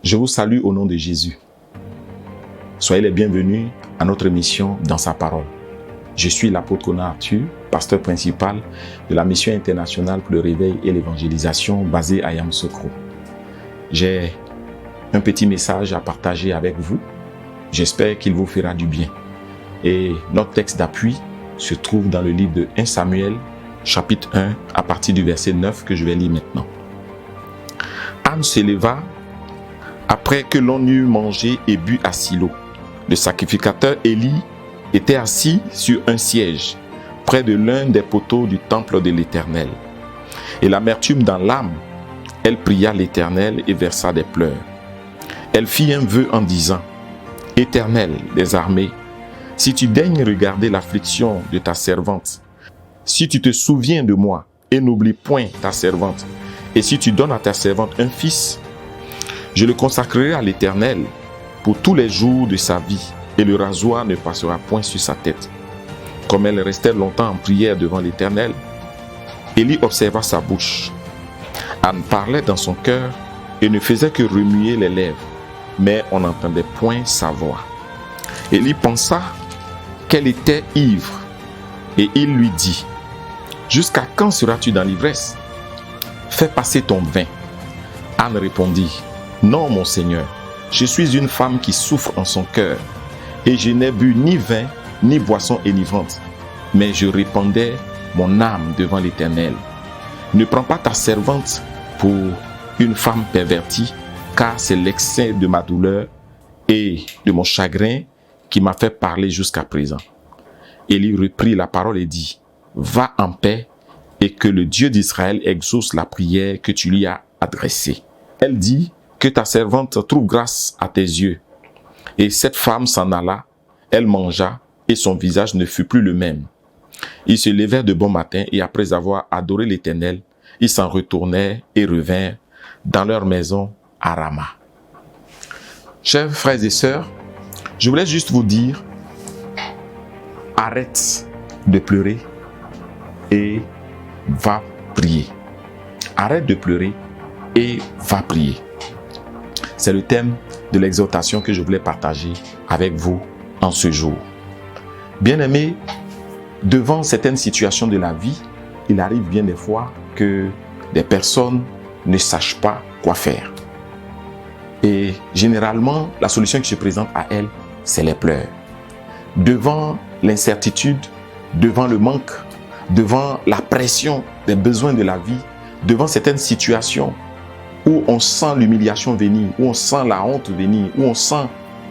Je vous salue au nom de Jésus. Soyez les bienvenus à notre mission dans sa parole. Je suis l'apôtre Conan Arthur, pasteur principal de la mission internationale pour le réveil et l'évangélisation basée à Yamoussoukro. J'ai un petit message à partager avec vous. J'espère qu'il vous fera du bien. Et notre texte d'appui se trouve dans le livre de 1 Samuel, chapitre 1, à partir du verset 9 que je vais lire maintenant. Anne se leva après que l'on eut mangé et bu à Silo. Le sacrificateur Élie était assis sur un siège près de l'un des poteaux du temple de l'Éternel. Et l'amertume dans l'âme, elle pria l'Éternel et versa des pleurs. Elle fit un vœu en disant: Éternel des armées, si tu daignes regarder l'affliction de ta servante, si tu te souviens de moi et n'oublie point ta servante, et si tu donnes à ta servante un fils, je le consacrerai à l'Éternel pour tous les jours de sa vie, et le rasoir ne passera point sur sa tête. Comme elle restait longtemps en prière devant l'Éternel, Élie observa sa bouche. Anne parlait dans son cœur et ne faisait que remuer les lèvres, mais on n'entendait point sa voix. Élie pensa qu'elle était ivre, et il lui dit: Jusqu'à quand seras-tu dans l'ivresse? Fais passer ton vin. Anne répondit: Non, mon Seigneur, je suis une femme qui souffre en son cœur, et je n'ai bu ni vin, ni boisson enivrante, mais je répandais mon âme devant l'Éternel. Ne prends pas ta servante pour une femme pervertie, car c'est l'excès de ma douleur et de mon chagrin qui m'a fait parler jusqu'à présent. Élie reprit la parole et dit: Va en paix, et que le Dieu d'Israël exauce la prière que tu lui as adressée. Elle dit: Que ta servante trouve grâce à tes yeux. Et cette femme s'en alla, elle mangea, et son visage ne fut plus le même. Ils se levèrent de bon matin, et après avoir adoré l'Éternel, ils s'en retournèrent et revinrent dans leur maison à Rama. Chers frères et sœurs, je voulais juste vous dire: arrête de pleurer et va prier. Arrête de pleurer et va prier. C'est le thème de l'exhortation que je voulais partager avec vous en ce jour. Bien-aimés, devant certaines situations de la vie, il arrive bien des fois que des personnes ne sachent pas quoi faire. Et généralement, la solution qui se présente à elles, c'est les pleurs. Devant l'incertitude, devant le manque, devant la pression des besoins de la vie, devant certaines situations où on sent l'humiliation venir, où on sent la honte venir, où on sent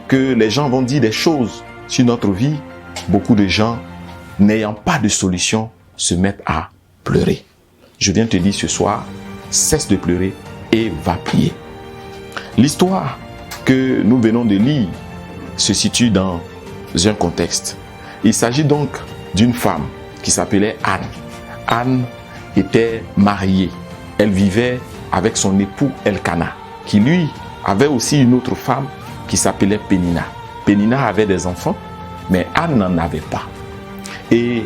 que les gens vont dire des choses sur notre vie, beaucoup de gens, n'ayant pas de solution, se mettent à pleurer. Je viens te dire ce soir, cesse de pleurer et va prier. L'histoire que nous venons de lire se situe dans un contexte. Il s'agit donc d'une femme qui s'appelait Anne. Anne était mariée. Elle vivait avec son époux Elkana, qui lui avait aussi une autre femme qui s'appelait Pénina. Pénina avait des enfants, mais Anne n'en avait pas. Et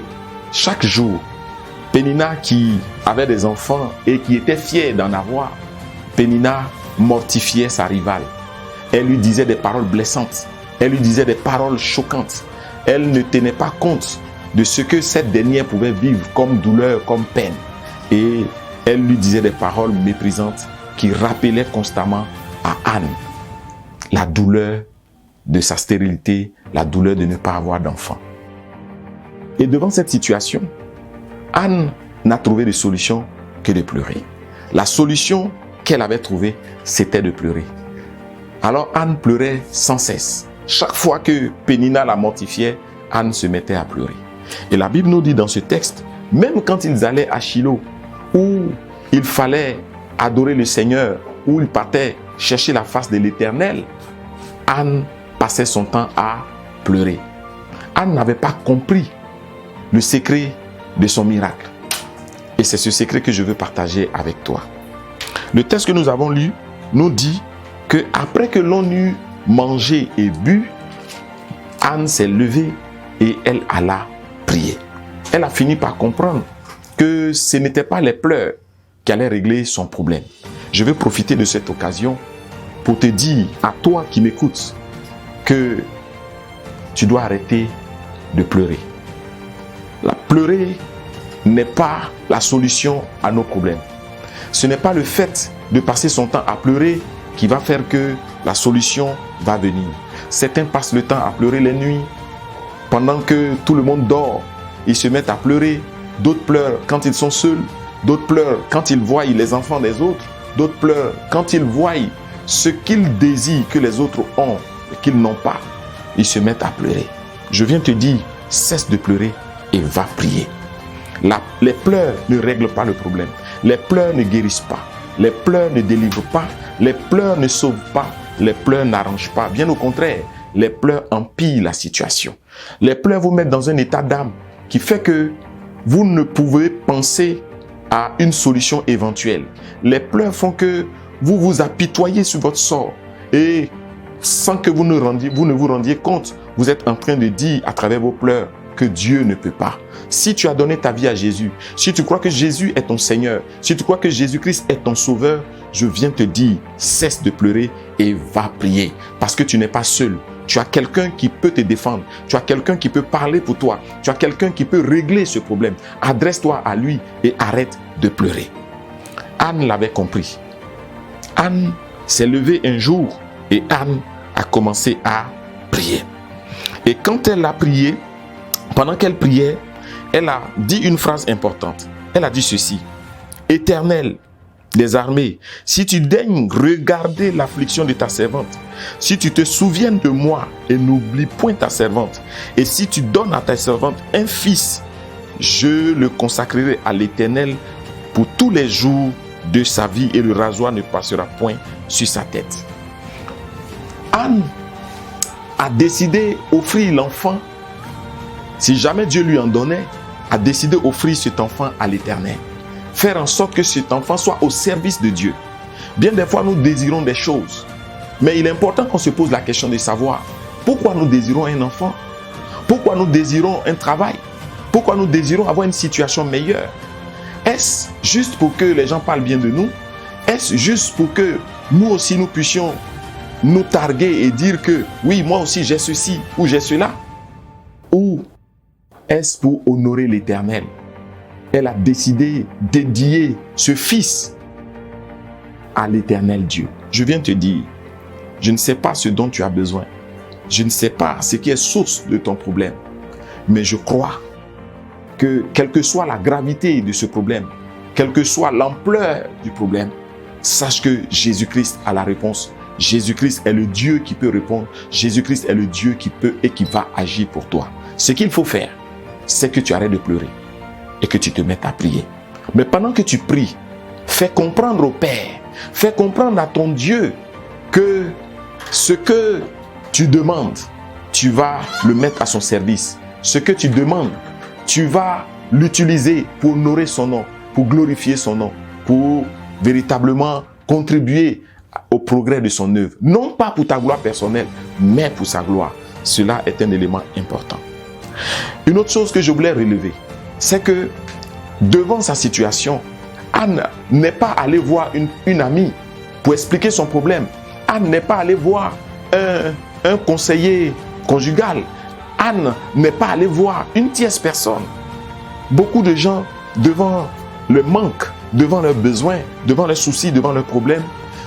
chaque jour, Pénina qui avait des enfants et qui était fière d'en avoir, Pénina mortifiait sa rivale. Elle lui disait des paroles blessantes, elle lui disait des paroles choquantes. Elle ne tenait pas compte de ce que cette dernière pouvait vivre comme douleur, comme peine. Et elle lui disait des paroles méprisantes qui rappelaient constamment à Anne la douleur de sa stérilité, la douleur de ne pas avoir d'enfant. Et devant cette situation, Anne n'a trouvé de solution que de pleurer. La solution qu'elle avait trouvée, c'était de pleurer. Alors Anne pleurait sans cesse. Chaque fois que Pénina la mortifiait, Anne se mettait à pleurer. Et la Bible nous dit dans ce texte, même quand ils allaient à Shilo, où il fallait adorer le Seigneur, où ils partaient chercher la face de l'Éternel, Anne passait son temps à pleurer. Anne n'avait pas compris le secret de son miracle. Et c'est ce secret que je veux partager avec toi. Le texte que nous avons lu nous dit que après que l'on eut mangé et bu, Anne s'est levée et elle alla prier. Elle a fini par comprendre que ce n'étaient pas les pleurs qui allaient régler son problème. Je veux profiter de cette occasion pour te dire à toi qui m'écoutes que tu dois arrêter de pleurer. Pleurer n'est pas la solution à nos problèmes. Ce n'est pas le fait de passer son temps à pleurer qui va faire que la solution va venir. Certains passent le temps à pleurer les nuits. Pendant que tout le monde dort, ils se mettent à pleurer. D'autres pleurent quand ils sont seuls. D'autres pleurent quand ils voient les enfants des autres. D'autres pleurent quand ils voient ce qu'ils désirent que les autres ont et qu'ils n'ont pas. Ils se mettent à pleurer. Je viens te dire, cesse de pleurer et va prier. Les pleurs ne règlent pas le problème. Les pleurs ne guérissent pas. Les pleurs ne délivrent pas. Les pleurs ne sauvent pas. Les pleurs n'arrangent pas. Bien au contraire, les pleurs empirent la situation. Les pleurs vous mettent dans un état d'âme qui fait que vous ne pouvez penser à une solution éventuelle. Les pleurs font que vous vous apitoyez sur votre sort et sans que vous ne vous rendiez compte, vous êtes en train de dire à travers vos pleurs que Dieu ne peut pas. Si tu as donné ta vie à Jésus, si tu crois que Jésus est ton Seigneur, si tu crois que Jésus-Christ est ton Sauveur, je viens te dire, cesse de pleurer et va prier. Parce que tu n'es pas seul. Tu as quelqu'un qui peut te défendre. Tu as quelqu'un qui peut parler pour toi. Tu as quelqu'un qui peut régler ce problème. Adresse-toi à lui et arrête de pleurer. Anne l'avait compris. Anne s'est levée un jour et Anne a commencé à prier. Et quand elle a prié, pendant qu'elle priait, elle a dit une phrase importante. Elle a dit ceci: Éternel des armées, si tu daignes regarder l'affliction de ta servante, si tu te souviens de moi et n'oublie point ta servante, et si tu donnes à ta servante un fils, je le consacrerai à l'Éternel pour tous les jours de sa vie et le rasoir ne passera point sur sa tête. Anne a décidé d'offrir l'enfant, si jamais Dieu lui en donnait, a décidé d'offrir cet enfant à l'Éternel. Faire en sorte que cet enfant soit au service de Dieu. Bien des fois, nous désirons des choses. Mais il est important qu'on se pose la question de savoir pourquoi nous désirons un enfant, pourquoi nous désirons un travail, pourquoi nous désirons avoir une situation meilleure. Est-ce juste pour que les gens parlent bien de nous? Est-ce juste pour que nous aussi nous puissions nous targuer et dire que oui, moi aussi j'ai ceci ou j'ai cela? Ou est-ce pour honorer l'Éternel? Elle a décidé de dédier ce fils à l'Éternel Dieu. Je viens te dire, je ne sais pas ce dont tu as besoin. Je ne sais pas ce qui est source de ton problème. Mais je crois que quelle que soit la gravité de ce problème, quelle que soit l'ampleur du problème, sache que Jésus-Christ a la réponse. Jésus-Christ est le Dieu qui peut répondre. Jésus-Christ est le Dieu qui peut et qui va agir pour toi. Ce qu'il faut faire, c'est que tu arrêtes de pleurer et que tu te mettes à prier. Mais pendant que tu pries, fais comprendre au Père, fais comprendre à ton Dieu que ce que tu demandes, tu vas le mettre à son service. Ce que tu demandes, tu vas l'utiliser pour honorer son nom, pour glorifier son nom, pour véritablement contribuer au progrès de son œuvre. Non pas pour ta gloire personnelle, mais pour sa gloire. Cela est un élément important. Une autre chose que je voulais relever, c'est que devant sa situation, Anne n'est pas allée voir une amie pour expliquer son problème. Anne n'est pas allée voir un conseiller conjugal. Anne n'est pas allée voir une tierce personne. Beaucoup de gens, devant le manque, devant leurs besoins, devant leurs soucis, devant leurs problèmes,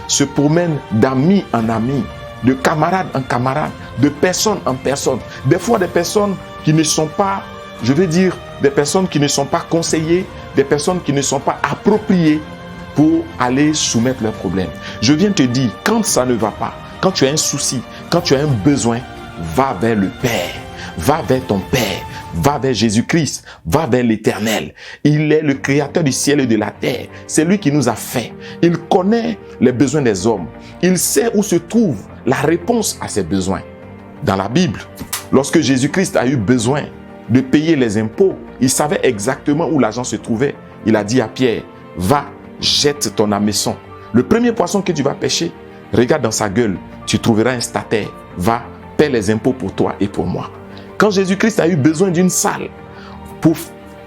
se promènent d'ami en ami, de camarade en camarade, de personne en personne. Des fois, des personnes qui ne sont pas, je veux dire, des personnes qui ne sont pas conseillées, des personnes qui ne sont pas appropriées pour aller soumettre leurs problèmes. Je viens te dire, quand ça ne va pas, quand tu as un souci, quand tu as un besoin, va vers le Père, va vers ton Père, va vers Jésus-Christ, va vers l'Éternel. Il est le créateur du ciel et de la terre. C'est lui qui nous a fait. Il connaît les besoins des hommes. Il sait où se trouve la réponse à ses besoins. Dans la Bible, lorsque Jésus-Christ a eu besoin de payer les impôts, il savait exactement où l'argent se trouvait. Il a dit à Pierre, va, jette ton hameçon. Le premier poisson que tu vas pêcher, regarde dans sa gueule, tu trouveras un stataire. Va, paie les impôts pour toi et pour moi. Quand Jésus-Christ a eu besoin d'une salle pour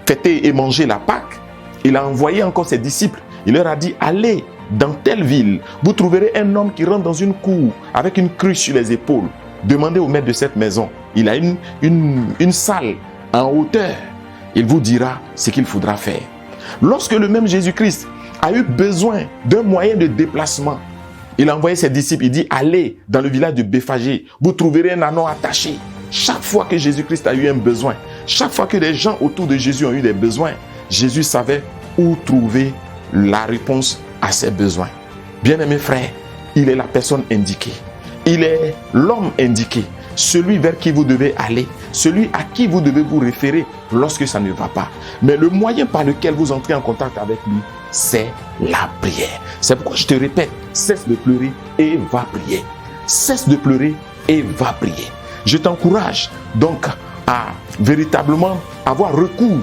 fêter et manger la Pâque, il a envoyé encore ses disciples. Il leur a dit, allez dans telle ville, vous trouverez un homme qui rentre dans une cour avec une cruche sur les épaules. Demandez au maître de cette maison. Il a une salle en hauteur. Il vous dira ce qu'il faudra faire. Lorsque le même Jésus-Christ a eu besoin d'un moyen de déplacement, il a envoyé ses disciples, il dit, allez dans le village de Béphagée, vous trouverez un ânon attaché. Chaque fois que Jésus-Christ a eu un besoin, chaque fois que les gens autour de Jésus ont eu des besoins, Jésus savait où trouver la réponse à ses besoins. Bien-aimés frères, il est la personne indiquée. Il est l'homme indiqué, celui vers qui vous devez aller, celui à qui vous devez vous référer lorsque ça ne va pas. Mais le moyen par lequel vous entrez en contact avec lui, c'est la prière. C'est pourquoi je te répète, cesse de pleurer et va prier. Cesse de pleurer et va prier. Je t'encourage donc à véritablement avoir recours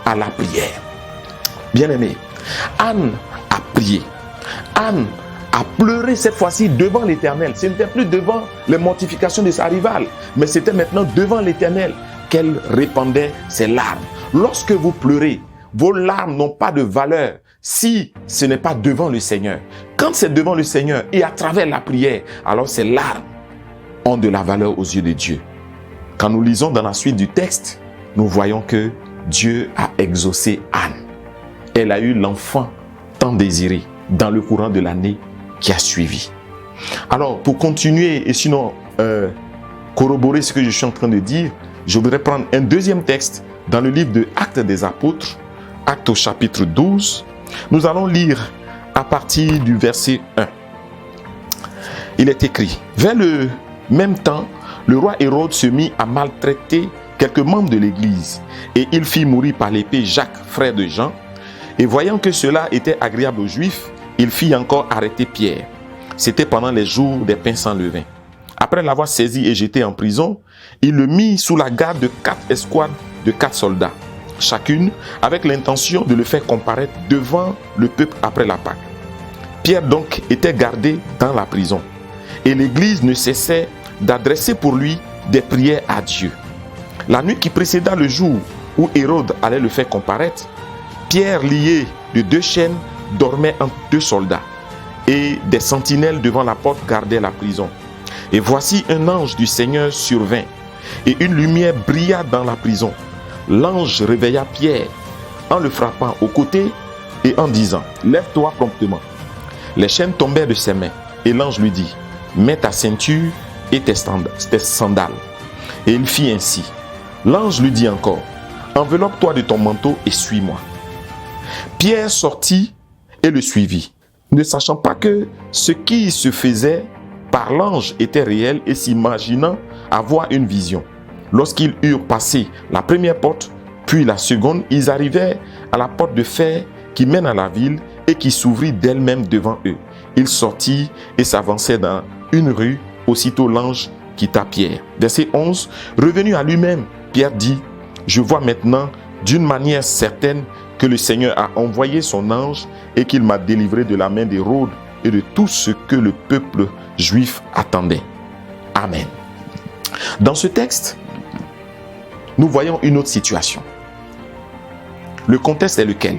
à la prière. Bien-aimé, Anne a prié. Anne a pleuré cette fois-ci devant l'Éternel. Ce n'était plus devant les mortifications de sa rivale, mais c'était maintenant devant l'Éternel qu'elle répandait ses larmes. Lorsque vous pleurez, vos larmes n'ont pas de valeur si ce n'est pas devant le Seigneur. Quand c'est devant le Seigneur et à travers la prière, alors ces larmes ont de la valeur aux yeux de Dieu. Quand nous lisons dans la suite du texte, nous voyons que Dieu a exaucé Anne. Elle a eu l'enfant tant désiré dans le courant de l'année qui a suivi. Alors, pour continuer et sinon corroborer ce que je suis en train de dire, je voudrais prendre un deuxième texte dans le livre de Actes des Apôtres, Actes au chapitre 12. Nous allons lire à partir du verset 1. Il est écrit, « Vers le même temps, le roi Hérode se mit à maltraiter quelques membres de l'Église, et il fit mourir par l'épée Jacques, frère de Jean, et voyant que cela était agréable aux Juifs, il fit encore arrêter Pierre. C'était pendant les jours des pains sans levain. Après l'avoir saisi et jeté en prison, il le mit sous la garde de 4 escouades de 4 soldats, chacune avec l'intention de le faire comparaître devant le peuple après la Pâque. Pierre donc était gardé dans la prison, et l'Église ne cessait d'adresser pour lui des prières à Dieu. La nuit qui précéda le jour où Hérode allait le faire comparaître, Pierre, lié de 2 chaînes, dormait entre 2 soldats, et des sentinelles devant la porte gardaient la prison. Et voici un ange du Seigneur survint, et une lumière brilla dans la prison. L'ange réveilla Pierre en le frappant au côté et en disant, « Lève-toi promptement. » Les chaînes tombèrent de ses mains, et l'ange lui dit, « Mets ta ceinture et tes sandales. » Et il fit ainsi. L'ange lui dit encore, « Enveloppe-toi de ton manteau et suis-moi. » Pierre sortit et le suivit, ne sachant pas que ce qui se faisait par l'ange était réel et s'imaginant avoir une vision. Lorsqu'ils eurent passé la première porte, puis la seconde, ils arrivèrent à la porte de fer qui mène à la ville et qui s'ouvrit d'elle-même devant eux. Ils sortirent et s'avançaient dans une rue. Aussitôt l'ange quitta Pierre. Verset 11. Revenu à lui-même, Pierre dit, « Je vois maintenant d'une manière certaine que le Seigneur a envoyé son ange et qu'il m'a délivré de la main d'Hérode et de tout ce que le peuple juif attendait. » Amen. Dans ce texte, nous voyons une autre situation. Le contexte est lequel?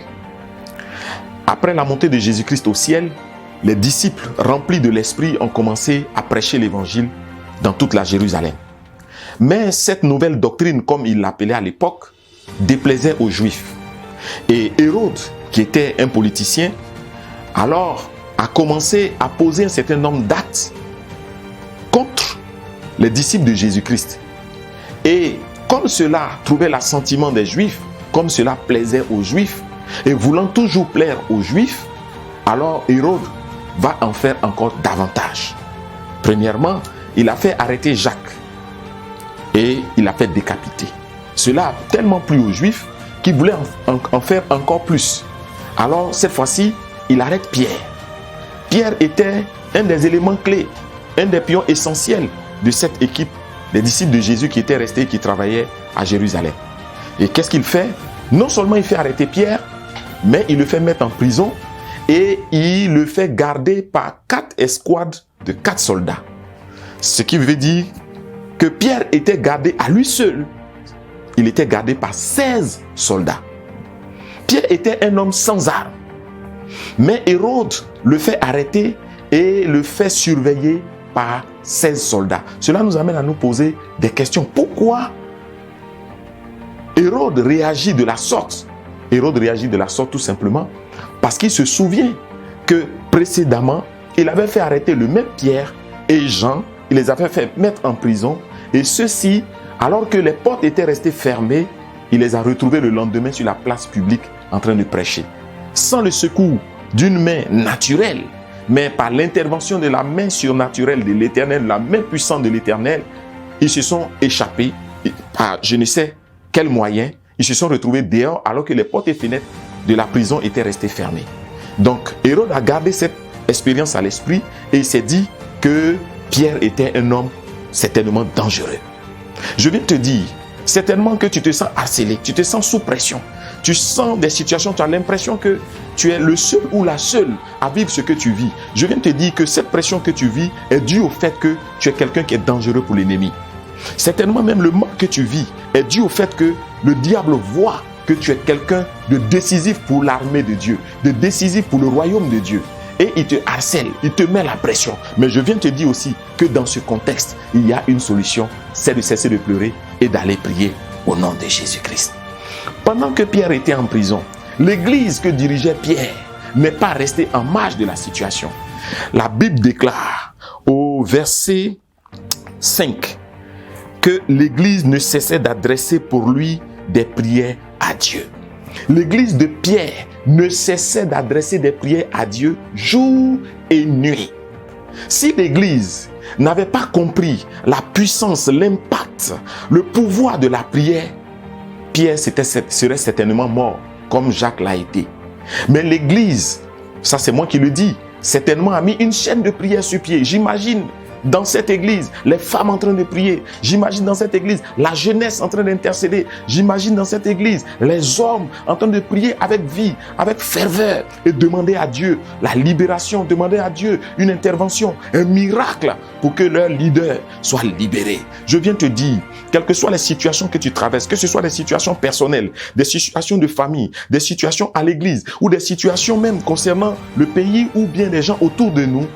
Après la montée de Jésus-Christ au ciel, les disciples remplis de l'Esprit ont commencé à prêcher l'Évangile dans toute la Jérusalem. Mais cette nouvelle doctrine, comme ils l'appelaient à l'époque, déplaisait aux Juifs. Et Hérode, qui était un politicien, alors a commencé à poser un certain nombre d'actes contre les disciples de Jésus-Christ. Et comme cela trouvait l'assentiment des Juifs, comme cela plaisait aux Juifs, et voulant toujours plaire aux Juifs, alors Hérode va en faire encore davantage. Premièrement, il a fait arrêter Jacques et il a fait décapiter. Cela a tellement plu aux Juifs qu'ils voulaient en faire encore plus. Alors cette fois-ci, il arrête Pierre. Pierre était un des éléments clés, un des pions essentiels de cette équipe, les disciples de Jésus qui étaient restés, qui travaillaient à Jérusalem. Et qu'est-ce qu'il fait? Non seulement il fait arrêter Pierre, mais il le fait mettre en prison et il le fait garder par 4 escouades de 4 soldats. Ce qui veut dire que Pierre était gardé à lui seul. Il était gardé par 16 soldats. Pierre était un homme sans armes. Mais Hérode le fait arrêter et le fait surveiller par 16 soldats. Cela nous amène à nous poser des questions. Pourquoi Hérode réagit de la sorte? Hérode réagit de la sorte tout simplement parce qu'il se souvient que précédemment, il avait fait arrêter le même Pierre et Jean, il les avait fait mettre en prison, et ceux-ci, alors que les portes étaient restées fermées, il les a retrouvés le lendemain sur la place publique en train de prêcher. Sans le secours d'une main naturelle, mais par l'intervention de la main surnaturelle de l'Éternel, la main puissante de l'Éternel, ils se sont échappés par je ne sais quel moyen, ils se sont retrouvés dehors alors que les portes et fenêtres de la prison étaient restées fermées. Donc Hérode a gardé cette expérience à l'esprit et il s'est dit que Pierre était un homme certainement dangereux. Je viens te dire, certainement que tu te sens harcelé, tu te sens sous pression, tu sens des situations, tu as l'impression que tu es le seul ou la seule à vivre ce que tu vis. Je viens te dire que cette pression que tu vis est due au fait que tu es quelqu'un qui est dangereux pour l'ennemi. Certainement même le mal que tu vis est dû au fait que le diable voit que tu es quelqu'un de décisif pour l'armée de Dieu, de décisif pour le royaume de Dieu. Et il te harcèle, il te met la pression. Mais je viens te dire aussi que dans ce contexte, il y a une solution, c'est de cesser de pleurer et d'aller prier au nom de Jésus-Christ. Pendant que Pierre était en prison, l'église que dirigeait Pierre n'est pas restée en marge de la situation. La Bible déclare au verset 5 que l'église ne cessait d'adresser pour lui des prières à Dieu. L'église de Pierre ne cessait d'adresser des prières à Dieu jour et nuit. Si l'église n'avait pas compris la puissance, l'impact, le pouvoir de la prière, Pierre serait certainement mort comme Jacques l'a été. Mais l'église, ça c'est moi qui le dis, certainement a mis une chaîne de prière sur pied. J'imagine dans cette église, les femmes en train de prier. J'imagine dans cette église, la jeunesse en train d'intercéder. J'imagine dans cette église, les hommes en train de prier avec vie, avec ferveur et demander à Dieu la libération, demander à Dieu une intervention, un miracle pour que leur leader soit libéré. Je viens te dire, quelles que soient les situations que tu traverses, que ce soit des situations personnelles, des situations de famille, des situations à l'église ou des situations même concernant le pays ou bien les gens autour de nous,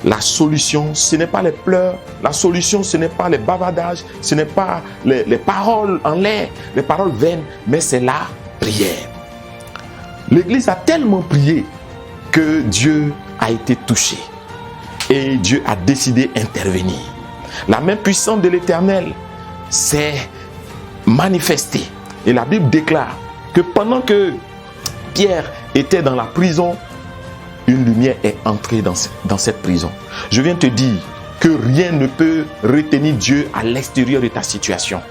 la solution, ce n'est pas les pleurs, la solution, ce n'est pas les bavardages, ce n'est pas les paroles en l'air, les paroles vaines, mais c'est la prière. L'église a tellement prié que Dieu a été touché et Dieu a décidé d'intervenir. La main puissante de l'Éternel s'est manifestée et la Bible déclare que pendant que Pierre était dans la prison, une lumière est entrée dans cette prison. Je viens te dire que rien ne peut retenir Dieu à l'extérieur de ta situation.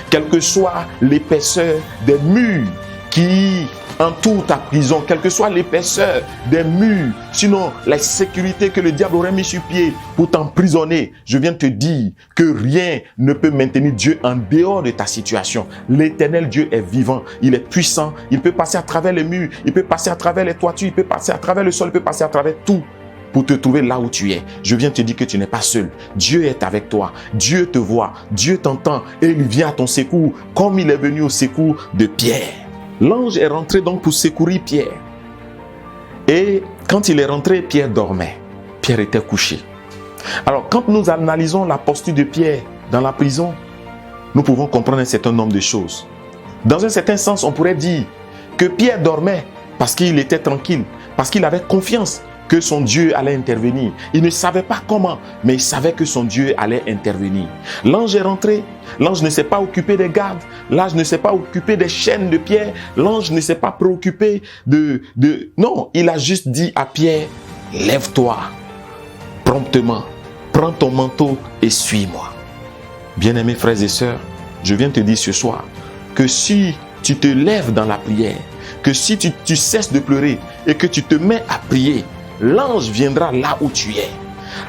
Quelle que soit l'épaisseur des murs qui entourent ta prison, quelle que soit l'épaisseur des murs, sinon la sécurité que le diable aurait mis sur pied pour t'emprisonner, je viens te dire que rien ne peut maintenir Dieu en dehors de ta situation. L'Éternel Dieu est vivant, il est puissant, il peut passer à travers les murs, il peut passer à travers les toitures, il peut passer à travers le sol, il peut passer à travers tout pour te trouver là où tu es. Je viens te dire que tu n'es pas seul. Dieu est avec toi, Dieu te voit, Dieu t'entend et il vient à ton secours comme il est venu au secours de Pierre. L'ange est rentré donc pour secourir Pierre. Et quand il est rentré, Pierre dormait. Pierre était couché. Alors, quand nous analysons la posture de Pierre dans la prison, nous pouvons comprendre un certain nombre de choses. Dans un certain sens, on pourrait dire que Pierre dormait parce qu'il était tranquille, parce qu'il avait confiance que son Dieu allait intervenir. Il ne savait pas comment, mais il savait que son Dieu allait intervenir. L'ange est rentré. L'ange ne s'est pas occupé des gardes. L'ange ne s'est pas occupé des chaînes de Pierre. L'ange ne s'est pas préoccupé Non, il a juste dit à Pierre, lève-toi promptement, prends ton manteau et suis-moi. Bien-aimés frères et sœurs, je viens te dire ce soir que si tu te lèves dans la prière, que si tu cesses de pleurer et que tu te mets à prier, l'ange viendra là où tu es.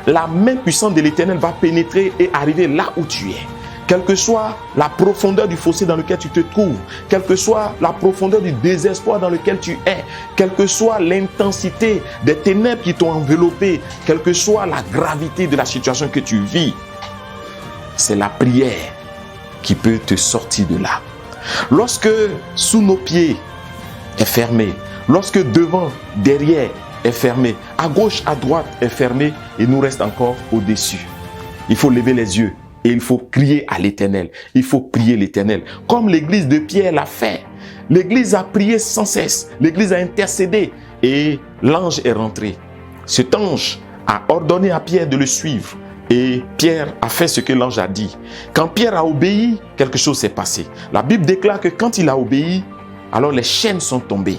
La main puissante de l'Éternel va pénétrer et arriver là où tu es. Quelle que soit la profondeur du fossé dans lequel tu te trouves, quelle que soit la profondeur du désespoir dans lequel tu es, quelle que soit l'intensité des ténèbres qui t'ont enveloppé, quelle que soit la gravité de la situation que tu vis, c'est la prière qui peut te sortir de là. Lorsque sous nos pieds est fermé, Lorsque devant, derrière est fermé, à gauche, à droite est fermé, il nous reste encore au-dessus. Il faut lever les yeux et il faut crier à l'Éternel. Il faut prier l'Éternel. Comme l'église de Pierre l'a fait. L'église a prié sans cesse. L'église a intercédé et l'ange est rentré. Cet ange a ordonné à Pierre de le suivre. Et Pierre a fait ce que l'ange a dit. Quand Pierre a obéi, quelque chose s'est passé. La Bible déclare que quand il a obéi, alors les chaînes sont tombées.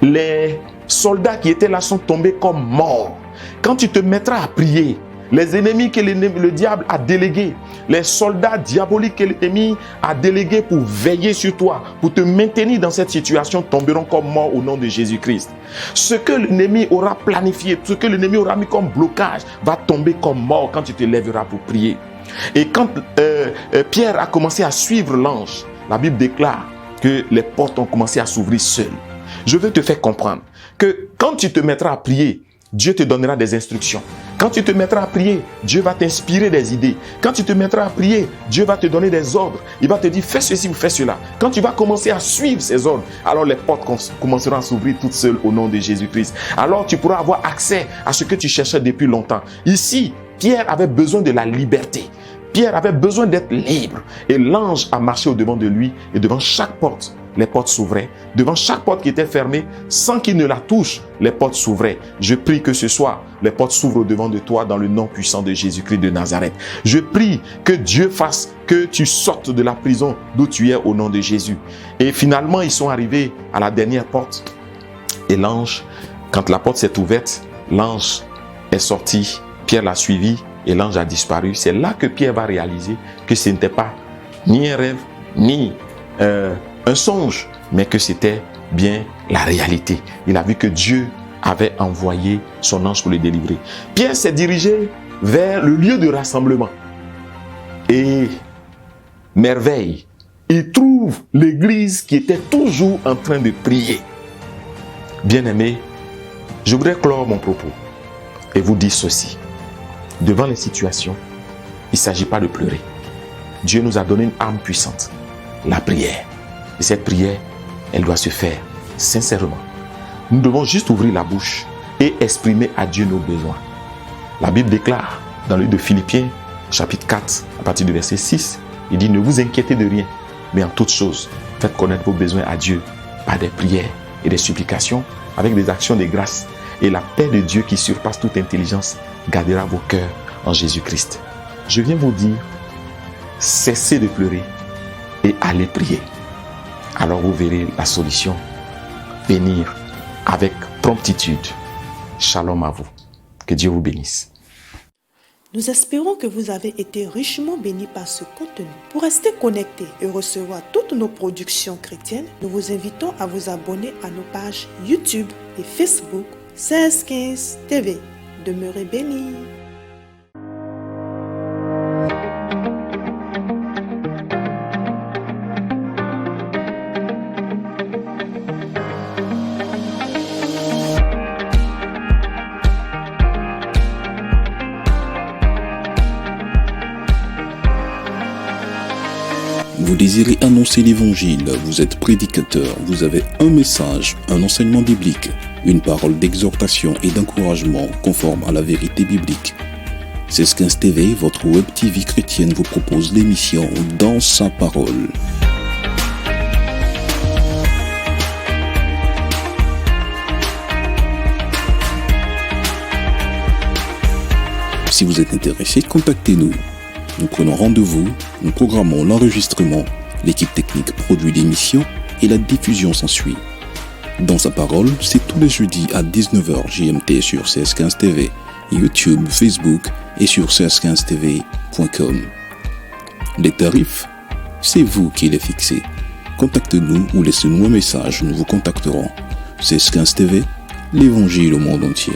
Les soldats qui étaient là sont tombés comme morts. Quand tu te mettras à prier, les ennemis que le diable a délégués, les soldats diaboliques que l'ennemi a délégués pour veiller sur toi, pour te maintenir dans cette situation, tomberont comme morts au nom de Jésus-Christ. Ce que l'ennemi aura planifié, ce que l'ennemi aura mis comme blocage, va tomber comme mort quand tu te lèveras pour prier. Et quand Pierre a commencé à suivre l'ange, la Bible déclare que les portes ont commencé à s'ouvrir seules. Je veux te faire comprendre que quand tu te mettras à prier, Dieu te donnera des instructions. Quand tu te mettras à prier, Dieu va t'inspirer des idées. Quand tu te mettras à prier, Dieu va te donner des ordres. Il va te dire, fais ceci ou fais cela. Quand tu vas commencer à suivre ces ordres, alors les portes commenceront à s'ouvrir toutes seules au nom de Jésus-Christ. Alors tu pourras avoir accès à ce que tu cherchais depuis longtemps. Ici, Pierre avait besoin de la liberté. Pierre avait besoin d'être libre. Et l'ange a marché au-devant de lui et devant chaque porte, les portes s'ouvraient. Devant chaque porte qui était fermée, sans qu'il ne la touche, les portes s'ouvraient. Je prie que ce soir, les portes s'ouvrent au-devant de toi dans le nom puissant de Jésus-Christ de Nazareth. Je prie que Dieu fasse que tu sortes de la prison d'où tu es au nom de Jésus. Et finalement, ils sont arrivés à la dernière porte. Et l'ange, quand la porte s'est ouverte, l'ange est sorti, Pierre l'a suivi et l'ange a disparu. C'est là que Pierre va réaliser que ce n'était pas ni un rêve, ni un songe, mais que c'était bien la réalité. Il a vu que Dieu avait envoyé son ange pour le délivrer. Pierre s'est dirigé vers le lieu de rassemblement. Et merveille, il trouve l'église qui était toujours en train de prier. Bien-aimés, je voudrais clore mon propos et vous dire ceci. Devant les situations, il ne s'agit pas de pleurer. Dieu nous a donné une arme puissante, la prière. Et cette prière, elle doit se faire sincèrement. Nous devons juste ouvrir la bouche et exprimer à Dieu nos besoins. La Bible déclare dans le livre de Philippiens, chapitre 4, à partir du verset 6, il dit « Ne vous inquiétez de rien, mais en toutes choses, faites connaître vos besoins à Dieu par des prières et des supplications, avec des actions de grâce. Et la paix de Dieu qui surpasse toute intelligence gardera vos cœurs en Jésus-Christ. » Je viens vous dire, cessez de pleurer et allez prier. Alors vous verrez la solution venir avec promptitude. Shalom à vous. Que Dieu vous bénisse. Nous espérons que vous avez été richement bénis par ce contenu. Pour rester connecté et recevoir toutes nos productions chrétiennes, nous vous invitons à vous abonner à nos pages YouTube et Facebook 1615 TV. Demeurez bénis. Vous désirez annoncer l'évangile, vous êtes prédicateur, vous avez un message, un enseignement biblique, une parole d'exhortation et d'encouragement conforme à la vérité biblique. 1615 TV, votre web TV chrétienne vous propose l'émission Dans sa parole. Si vous êtes intéressé, contactez-nous. Nous prenons rendez-vous, nous programmons l'enregistrement, l'équipe technique produit l'émission et la diffusion s'ensuit. Dans sa parole, c'est tous les jeudis à 19h GMT sur 1615 TV, YouTube, Facebook et sur 1615tv.com. Les tarifs, c'est vous qui les fixez. Contactez-nous ou laissez-nous un message, nous vous contacterons. 1615 TV, l'évangile au monde entier.